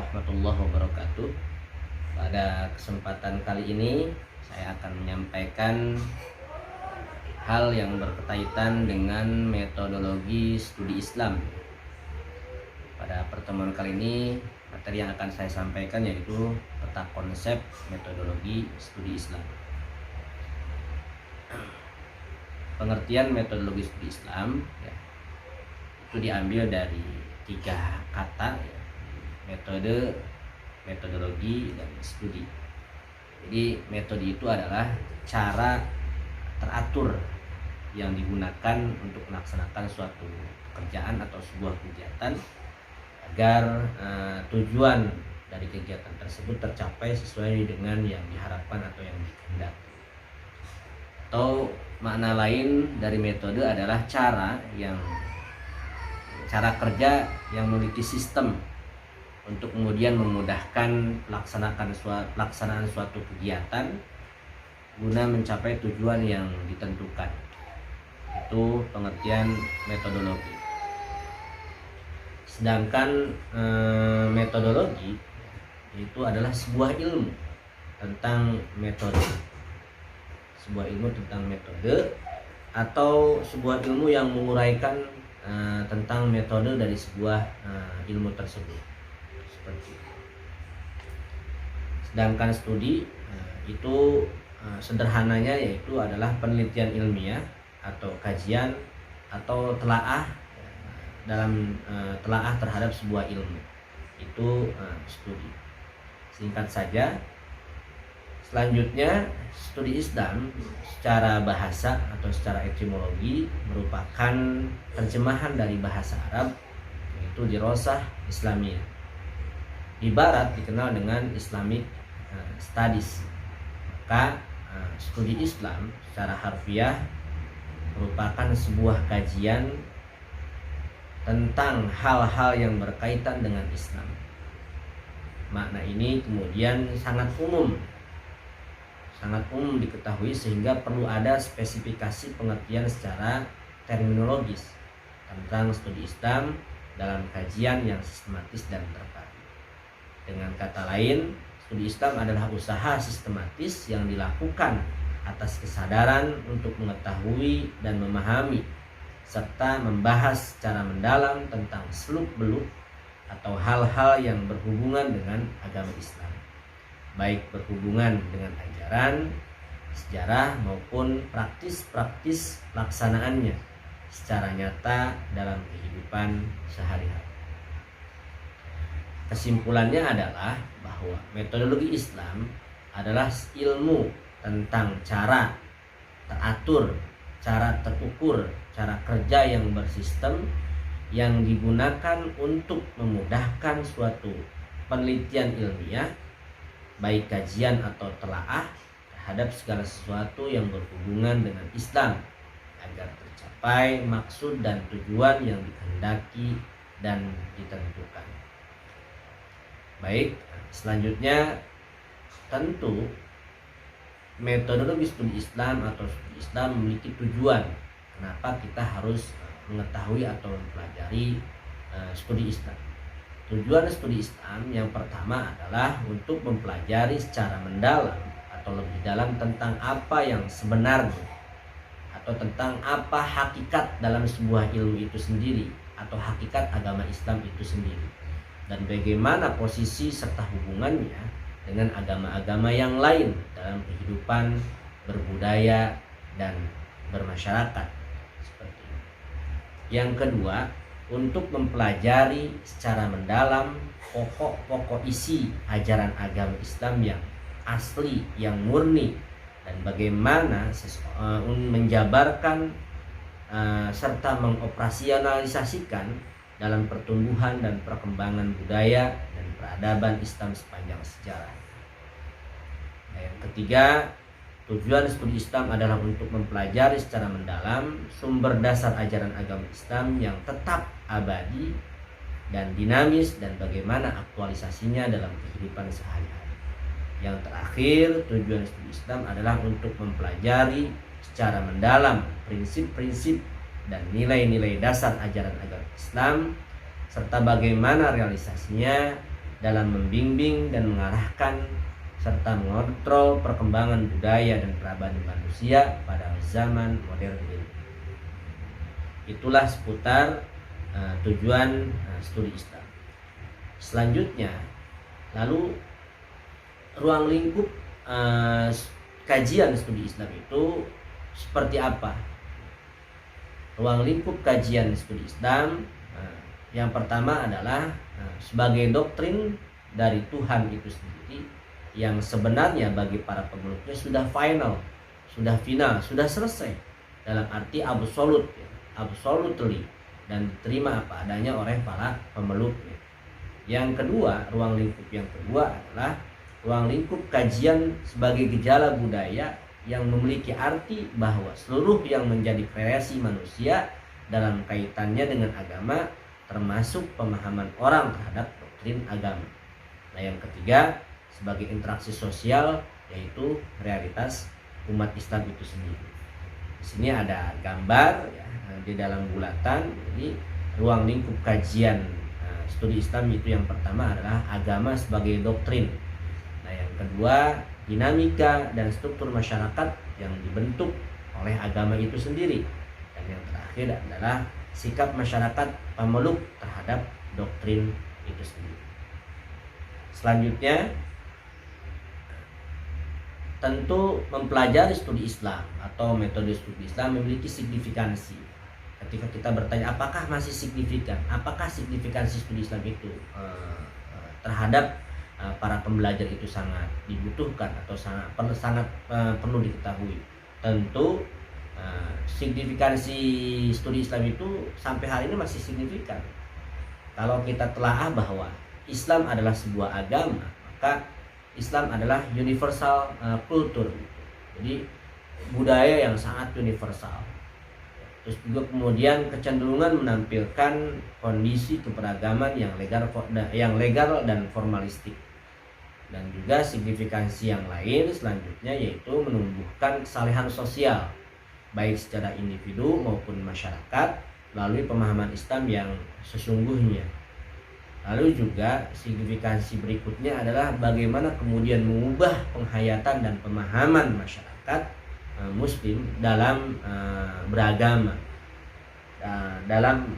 warahmatullahi wabarakatuh. Pada kesempatan kali ini saya akan menyampaikan hal yang berkaitan dengan metodologi studi Islam. Pada pertemuan kali ini materi yang akan saya sampaikan yaitu peta konsep metodologi studi Islam. Pengertian metodologi studi Islam itu diambil dari 3 kata, metode, metodologi, dan studi. Jadi metode itu adalah cara teratur yang digunakan untuk melaksanakan suatu pekerjaan atau sebuah kegiatan agar tujuan dari kegiatan tersebut tercapai sesuai dengan yang diharapkan atau yang dikehendaki. Atau makna lain dari metode adalah cara kerja yang memiliki sistem untuk kemudian memudahkan pelaksanaan suatu kegiatan guna mencapai tujuan yang ditentukan. Itu pengertian metodologi. Sedangkan metodologi itu adalah sebuah ilmu tentang metode. Sebuah ilmu tentang metode atau sebuah ilmu yang menguraikan tentang metode dari sebuah ilmu tersebut. Seperti itu. Sedangkan studi itu sederhananya yaitu adalah penelitian ilmiah atau kajian atau telaah dalam telaah terhadap sebuah ilmu. Itu studi. Singkat saja. Selanjutnya, studi Islam secara bahasa atau secara etimologi merupakan terjemahan dari bahasa Arab, yaitu dirosah Islamiyah. Di Barat dikenal dengan Islamic Studies. Maka studi Islam secara harfiah merupakan sebuah kajian tentang hal-hal yang berkaitan dengan Islam. Makna ini kemudian sangat umum diketahui sehingga perlu ada spesifikasi pengertian secara terminologis tentang studi Islam dalam kajian yang sistematis dan terpadu. Dengan kata lain, studi Islam adalah usaha sistematis yang dilakukan atas kesadaran untuk mengetahui dan memahami serta membahas secara mendalam tentang seluk-beluk atau hal-hal yang berhubungan dengan agama Islam, baik berhubungan dengan ajaran, sejarah maupun praktis-praktis pelaksanaannya secara nyata dalam kehidupan sehari-hari. Kesimpulannya adalah bahwa metodologi Islam adalah ilmu tentang cara teratur, cara terukur, cara kerja yang bersistem yang digunakan untuk memudahkan suatu penelitian ilmiah, baik kajian atau telaah terhadap segala sesuatu yang berhubungan dengan Islam agar tercapai maksud dan tujuan yang dikehendaki dan ditentukan. Baik, selanjutnya tentu metodologi studi Islam atau studi Islam memiliki tujuan kenapa kita harus mengetahui atau mempelajari studi Islam. Tujuan studi Islam yang pertama adalah untuk mempelajari secara mendalam atau lebih dalam tentang apa yang sebenarnya atau tentang apa hakikat dalam sebuah ilmu itu sendiri atau hakikat agama Islam itu sendiri dan bagaimana posisi serta hubungannya dengan agama-agama yang lain dalam kehidupan berbudaya dan bermasyarakat. Seperti itu. Yang kedua, untuk mempelajari secara mendalam pokok-pokok isi ajaran agama Islam yang asli, yang murni, dan bagaimana menjabarkan serta mengoperasionalisasikan dalam pertumbuhan dan perkembangan budaya dan peradaban Islam sepanjang sejarah. Yang ketiga, tujuan studi Islam adalah untuk mempelajari secara mendalam sumber dasar ajaran agama Islam yang tetap abadi dan dinamis dan bagaimana aktualisasinya dalam kehidupan sehari-hari. Yang terakhir, tujuan studi Islam adalah untuk mempelajari secara mendalam prinsip-prinsip dan nilai-nilai dasar ajaran agama Islam serta bagaimana realisasinya dalam membimbing dan mengarahkan serta mengontrol perkembangan budaya dan peradaban manusia pada zaman modern ini. Itulah seputar tujuan studi Islam. Selanjutnya, lalu ruang lingkup kajian studi Islam itu seperti apa? Ruang lingkup kajian studi Islam yang pertama adalah sebagai doktrin dari Tuhan itu sendiri yang sebenarnya bagi para pemeluknya sudah final, sudah selesai dalam arti absolut, absolutely, dan diterima apa adanya oleh para pemeluknya. Yang kedua, ruang lingkup yang kedua adalah ruang lingkup kajian sebagai gejala budaya yang memiliki arti bahwa seluruh yang menjadi kreasi manusia dalam kaitannya dengan agama, termasuk pemahaman orang terhadap doktrin agama. Nah, yang ketiga, sebagai interaksi sosial, yaitu realitas umat Islam itu sendiri. Di sini ada gambar ya, di dalam bulatan. Jadi ruang lingkup kajian studi Islam itu yang pertama adalah agama sebagai doktrin. Nah, yang kedua, dinamika dan struktur masyarakat yang dibentuk oleh agama itu sendiri. Dan yang terakhir adalah sikap masyarakat pemeluk terhadap doktrin itu sendiri. Selanjutnya, tentu mempelajari studi Islam atau metode studi Islam memiliki signifikansi. Ketika kita bertanya apakah masih signifikan, apakah signifikansi studi Islam itu terhadap para pembelajar itu sangat dibutuhkan atau sangat perlu diketahui. Tentu signifikansi studi Islam itu sampai hari ini masih signifikan. Kalau kita telaah bahwa Islam adalah sebuah agama, maka Islam adalah universal kultur. Jadi budaya yang sangat universal. Terus juga kemudian kecenderungan menampilkan kondisi keberagaman yang legal dan formalistik. Dan juga signifikansi yang lain selanjutnya yaitu menumbuhkan kesalehan sosial baik secara individu maupun masyarakat melalui pemahaman Islam yang sesungguhnya. Lalu juga signifikansi berikutnya adalah bagaimana kemudian mengubah penghayatan dan pemahaman masyarakat Muslim dalam beragama, dalam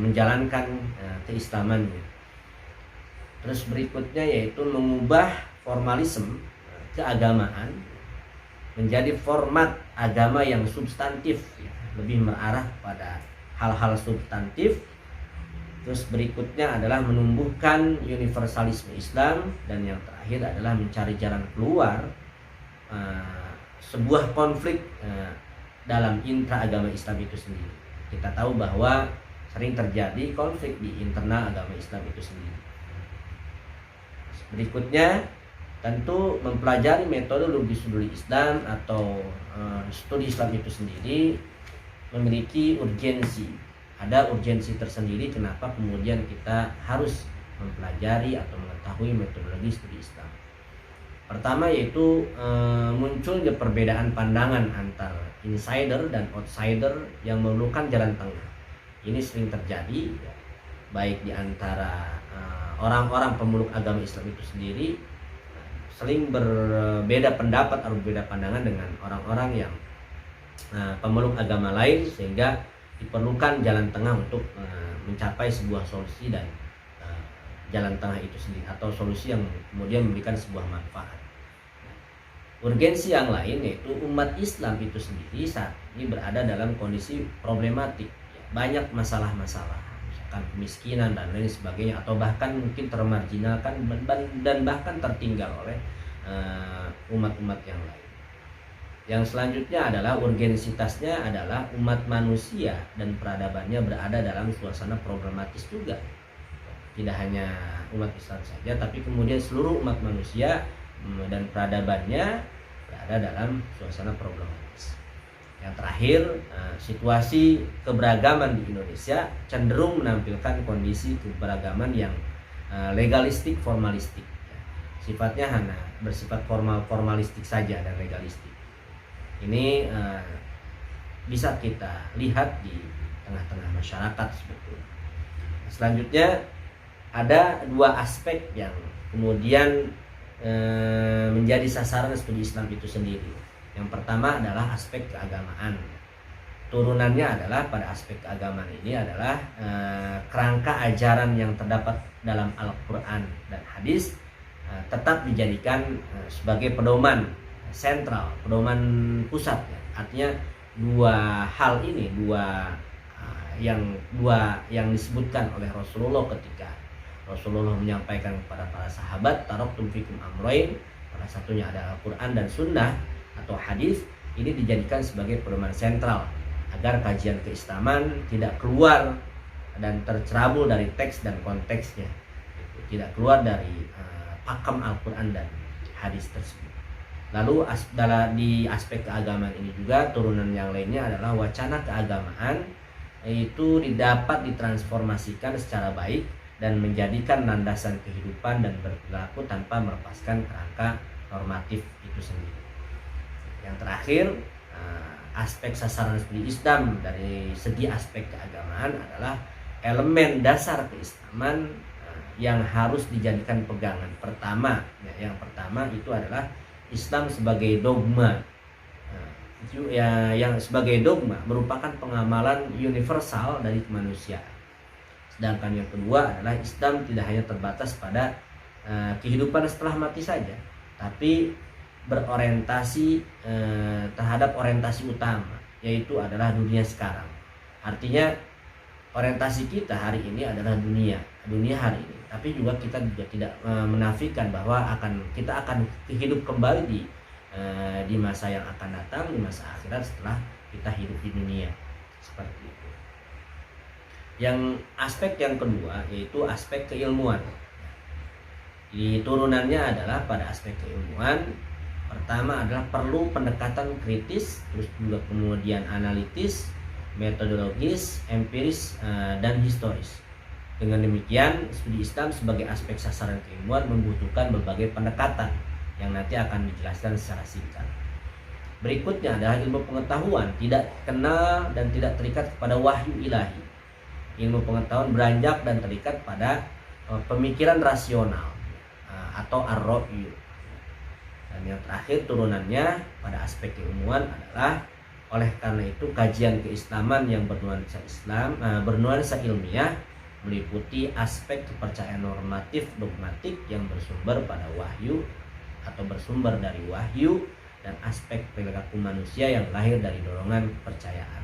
menjalankan keislamannya. Terus berikutnya yaitu mengubah formalisme keagamaan menjadi format agama yang substantif, lebih mengarah pada hal-hal substantif. Terus berikutnya adalah menumbuhkan universalisme Islam, dan yang terakhir adalah mencari jalan keluar sebuah konflik dalam intra agama Islam itu sendiri. Kita tahu bahwa sering terjadi konflik di internal agama Islam itu sendiri. Berikutnya tentu mempelajari metodologi studi Islam atau studi Islam itu sendiri memiliki urgensi. Ada urgensi tersendiri kenapa kemudian kita harus mempelajari atau mengetahui metodologi studi Islam. Pertama yaitu munculnya perbedaan pandangan antara insider dan outsider yang memerlukan jalan tengah. Ini sering terjadi baik di antara orang-orang pemeluk agama Islam itu sendiri, sering berbeda pendapat atau berbeda pandangan dengan orang-orang yang pemeluk agama lain, sehingga diperlukan jalan tengah untuk mencapai sebuah solusi dan jalan tengah itu sendiri atau solusi yang kemudian memberikan sebuah manfaat. Urgensi yang lain yaitu umat Islam itu sendiri saat ini berada dalam kondisi problematik, banyak masalah-masalah, misalkan kemiskinan dan lain sebagainya, atau bahkan mungkin termarginalkan dan bahkan tertinggal oleh umat-umat yang lain. Yang selanjutnya adalah urgensitasnya adalah umat manusia dan peradabannya berada dalam suasana problematis juga. Tidak hanya umat Islam saja, tapi kemudian seluruh umat manusia dan peradabannya berada dalam suasana problematis. Yang terakhir, situasi keberagaman di Indonesia cenderung menampilkan kondisi keberagaman yang legalistik, formalistik. Sifatnya hanya bersifat formalistik saja dan legalistik. Ini bisa kita lihat di tengah-tengah masyarakat sebetulnya. Selanjutnya ada dua aspek yang kemudian menjadi sasaran studi Islam itu sendiri. Yang pertama adalah aspek keagamaan. Turunannya adalah pada aspek keagamaan ini adalah kerangka ajaran yang terdapat dalam Al-Quran dan hadis tetap dijadikan sebagai pedoman sentral, pedoman pusat ya. Artinya dua hal ini, dua yang disebutkan oleh Rasulullah ketika Rasulullah menyampaikan kepada para sahabat, taraktum fikum amrain, salah satunya ada Al-Quran dan Sunnah atau hadis, ini dijadikan sebagai pedoman sentral agar kajian keislaman tidak keluar dan tercerabut dari teks dan konteksnya, tidak keluar dari pakem Al-Quran dan hadis tersebut. Lalu di aspek keagamaan ini juga turunan yang lainnya adalah wacana keagamaan itu didapat ditransformasikan secara baik dan menjadikan landasan kehidupan dan berperilaku tanpa melepaskan kerangka normatif itu sendiri. Yang terakhir, aspek sasaran studi Islam dari segi aspek keagamaan adalah elemen dasar keislaman yang harus dijadikan pegangan. Yang pertama itu adalah Islam sebagai dogma. Yang sebagai dogma merupakan pengamalan universal dari kemanusiaan. Sedangkan yang kedua adalah Islam tidak hanya terbatas pada kehidupan setelah mati saja, tapi berorientasi terhadap orientasi utama, yaitu adalah dunia sekarang. Artinya orientasi kita hari ini adalah dunia hari ini, tapi juga kita tidak menafikan bahwa kita akan hidup kembali di masa yang akan datang, di masa akhirat setelah kita hidup di dunia, seperti itu. Yang aspek yang kedua yaitu aspek keilmuan. Di turunannya adalah pada aspek keilmuan. Pertama adalah perlu pendekatan kritis, terus juga kemudian analitis, metodologis, empiris, dan historis. Dengan demikian, studi Islam sebagai aspek sasaran keilmuan membutuhkan berbagai pendekatan yang nanti akan dijelaskan secara singkat. Berikutnya adalah ilmu pengetahuan, tidak kenal dan tidak terikat kepada wahyu ilahi. Ilmu pengetahuan beranjak dan terikat pada pemikiran rasional atau ar-ra'yu. Dan yang terakhir turunannya pada aspek keilmuan adalah oleh karena itu kajian keislaman yang bernuansa ilmiah meliputi aspek kepercayaan normatif dogmatik yang bersumber pada wahyu atau bersumber dari wahyu dan aspek perilaku manusia yang lahir dari dorongan kepercayaan.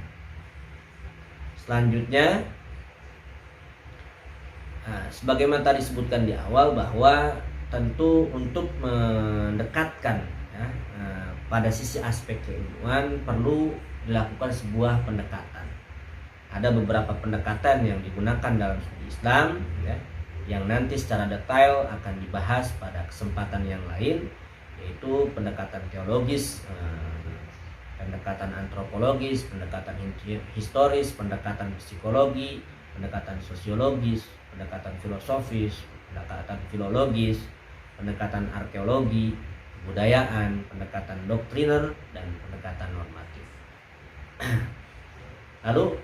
Selanjutnya, sebagaimana tadi disebutkan di awal bahwa tentu untuk mendekatkan pada sisi aspek keilmuan perlu dilakukan sebuah pendekatan. Ada beberapa pendekatan yang digunakan dalam studi Islam yang nanti secara detail akan dibahas pada kesempatan yang lain, yaitu pendekatan teologis, pendekatan antropologis, pendekatan historis, pendekatan psikologi, pendekatan sosiologis, pendekatan filosofis, pendekatan filologis, pendekatan arkeologi, kebudayaan, pendekatan doktriner, dan pendekatan normatif. Lalu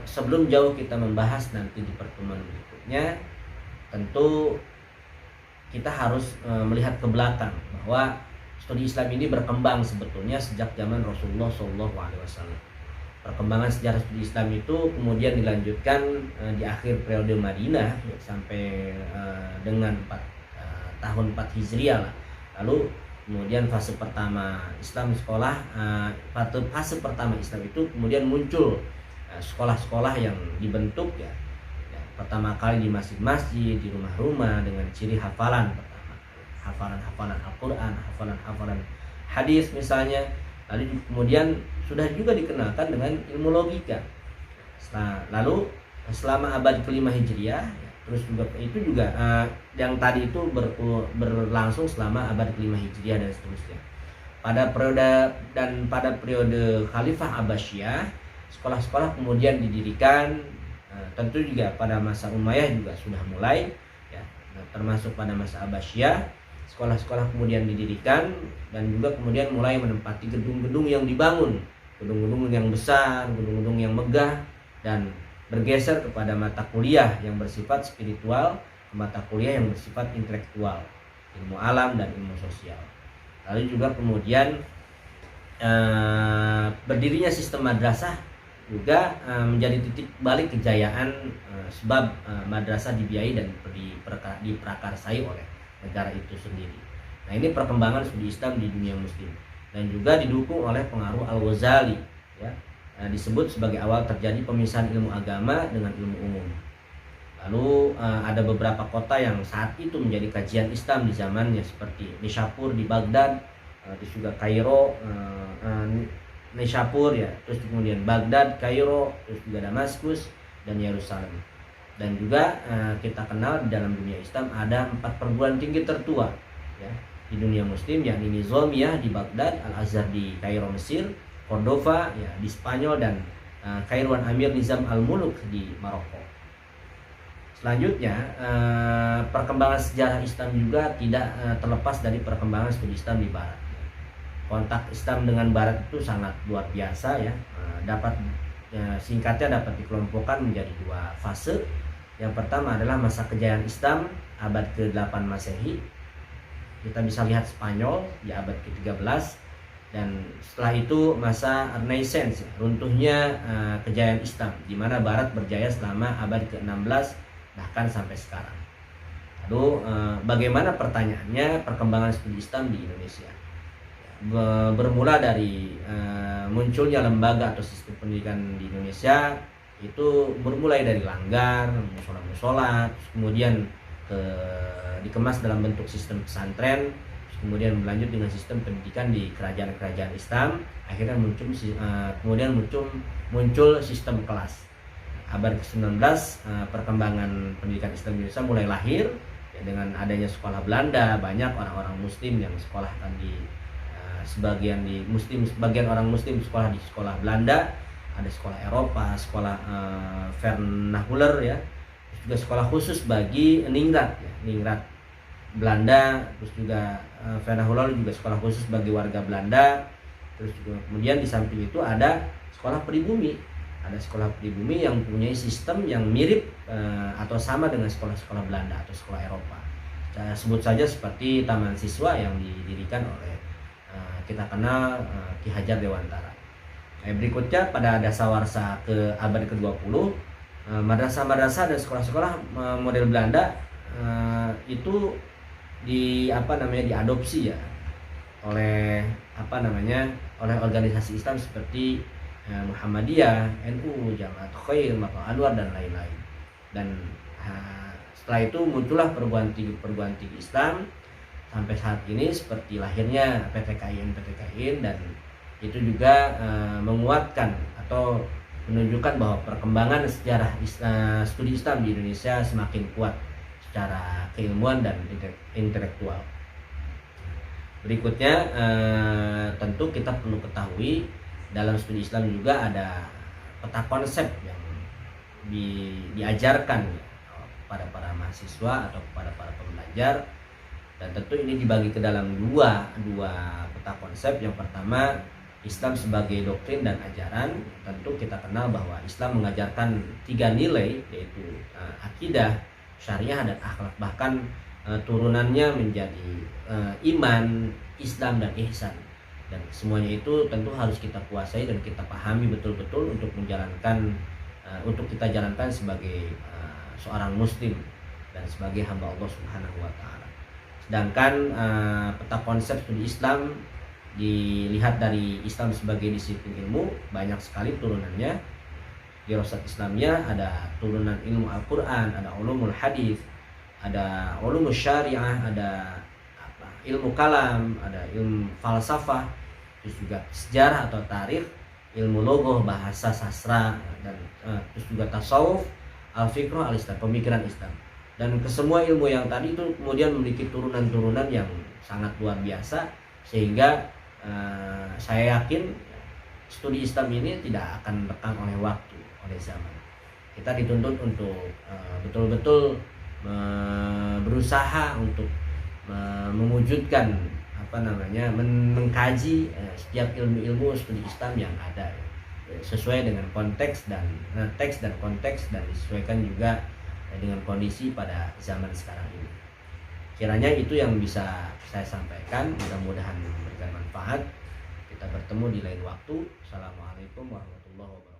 sebelum jauh kita membahas nanti di pertemuan berikutnya, tentu kita harus melihat ke belakang bahwa studi Islam ini berkembang sebetulnya sejak zaman Rasulullah SAW. Perkembangan sejarah studi Islam itu kemudian dilanjutkan di akhir periode Madinah sampai dengan tahun 4 Hijriah lah. Lalu kemudian fase pertama Islam sekolah, fase pertama Islam itu kemudian muncul sekolah-sekolah yang dibentuk ya, pertama kali di masjid-masjid, di rumah-rumah dengan ciri hafalan pertama, hafalan Al-Quran, hafalan hadis misalnya. Lalu kemudian sudah juga dikenalkan dengan ilmu logika. Lalu selama abad ke-5 Hijriah, terus juga itu juga yang tadi itu berlangsung selama abad ke-5 Hijriah dan seterusnya. Pada periode Khalifah Abbasiyah, sekolah-sekolah kemudian didirikan. Tentu juga pada masa Umayyah juga sudah mulai ya, termasuk pada masa Abbasiyah, sekolah-sekolah kemudian didirikan dan juga kemudian mulai menempati gedung-gedung yang dibangun, gedung-gedung yang besar, gedung-gedung yang megah dan bergeser kepada mata kuliah yang bersifat spiritual ke mata kuliah yang bersifat intelektual, ilmu alam dan ilmu sosial. Lalu juga kemudian berdirinya sistem madrasah juga menjadi titik balik kejayaan, sebab madrasah dibiayai dan diprakarsai oleh negara itu sendiri. Nah, ini perkembangan studi Islam di dunia muslim dan juga didukung oleh pengaruh Al-Ghazali, ya. Disebut sebagai awal terjadi pemisahan ilmu agama dengan ilmu umum. Lalu ada beberapa kota yang saat itu menjadi kajian Islam di zamannya, seperti Nishapur di Baghdad, terus juga Kairo, Nishapur ya, terus kemudian Baghdad, Kairo, terus juga Damaskus dan Yerusalem. Dan juga kita kenal di dalam dunia Islam ada 4 perguruan tinggi tertua, ya, di dunia muslim, yakni Nizamiyah di Baghdad, Al-Azhar di Kairo Mesir, Cordova ya di Spanyol, dan Kairuan Amir Nizam Al-Muluk di Maroko. Selanjutnya, perkembangan sejarah Islam juga tidak terlepas dari perkembangan studi Islam di Barat. Kontak Islam dengan Barat itu sangat luar biasa, ya. Singkatnya dapat dikelompokkan menjadi 2 fase. Yang pertama adalah masa kejayaan Islam abad ke-8 Masehi. Kita bisa lihat Spanyol di abad ke-13. Dan setelah itu masa Renaissance, runtuhnya kejayaan Islam, di mana Barat berjaya selama abad ke-16 bahkan sampai sekarang. Lalu bagaimana pertanyaannya perkembangan studi Islam di Indonesia? Bermula dari munculnya lembaga atau sistem pendidikan di Indonesia, itu bermulai dari langgar, musola-musola, kemudian dikemas dalam bentuk sistem pesantren, kemudian berlanjut dengan sistem pendidikan di kerajaan-kerajaan Islam. Akhirnya muncul sistem kelas. Abad ke-19 perkembangan pendidikan Islam di Indonesia mulai lahir, ya, dengan adanya sekolah Belanda. Banyak orang-orang muslim yang sekolahkan di sebagian orang muslim sekolah di sekolah Belanda, ada sekolah Eropa, sekolah vernacular, ya, terus juga sekolah khusus bagi ningrat, ya, ningrat Belanda, terus juga vernacular juga sekolah khusus bagi warga Belanda. Terus juga kemudian di samping itu ada sekolah pribumi. Ada sekolah pribumi yang mempunyai sistem yang mirip atau sama dengan sekolah-sekolah Belanda atau sekolah Eropa. Saya sebut saja seperti taman siswa yang didirikan oleh kita kenal Ki Hajar Dewantara. Berikutnya pada dasawarsa ke abad ke-20, madrasah-madrasah dan sekolah-sekolah model Belanda itu diadopsi, ya, oleh oleh organisasi Islam seperti Muhammadiyah, NU, Jamaat Khair, Maqal Anwar dan lain-lain. Dan setelah itu muncullah perguruan tinggi Islam sampai saat ini, seperti lahirnya PTKIN, dan itu juga menguatkan atau menunjukkan bahwa perkembangan sejarah studi Islam di Indonesia semakin kuat secara keilmuan dan intelektual. Berikutnya tentu kita perlu ketahui dalam studi Islam juga ada peta konsep yang diajarkan kepada para mahasiswa atau kepada para pembelajar, dan tentu ini dibagi ke dalam dua peta konsep. Yang pertama, Islam sebagai doktrin dan ajaran. Tentu kita kenal bahwa Islam mengajarkan 3 nilai, yaitu akidah, syariah, dan akhlak. Bahkan turunannya menjadi iman, Islam, dan ihsan. Dan semuanya itu tentu harus kita kuasai dan kita pahami betul-betul untuk kita jalankan sebagai seorang muslim dan sebagai hamba Allah Subhanahu wa taala. Sedangkan peta konsep studi Islam dilihat dari Islam sebagai disiplin ilmu, banyak sekali turunannya. Dirasat Islamnya ada turunan ilmu Al-Quran, ada ulumul hadis, ada ulumul syariah, ada ilmu kalam, ada ilmu falsafah, terus juga sejarah atau tarikh, ilmu logoh, bahasa sastra, dan terus juga tasawuf, al-fiqh, al-islam, pemikiran Islam. Dan kesemua ilmu yang tadi itu kemudian memiliki turunan-turunan yang sangat luar biasa, sehingga saya yakin studi Islam ini tidak akan lekang oleh waktu, oleh zaman. Kita dituntut untuk betul-betul berusaha untuk mewujudkan mengkaji setiap ilmu-ilmu studi Islam yang ada. sesuai dengan konteks dan teks dan konteks, dan disesuaikan juga dengan kondisi pada zaman sekarang ini. Kiranya itu yang bisa saya sampaikan, mudah-mudahan memberikan manfaat. Kita bertemu di lain waktu. Assalamualaikum warahmatullahi wabarakatuh.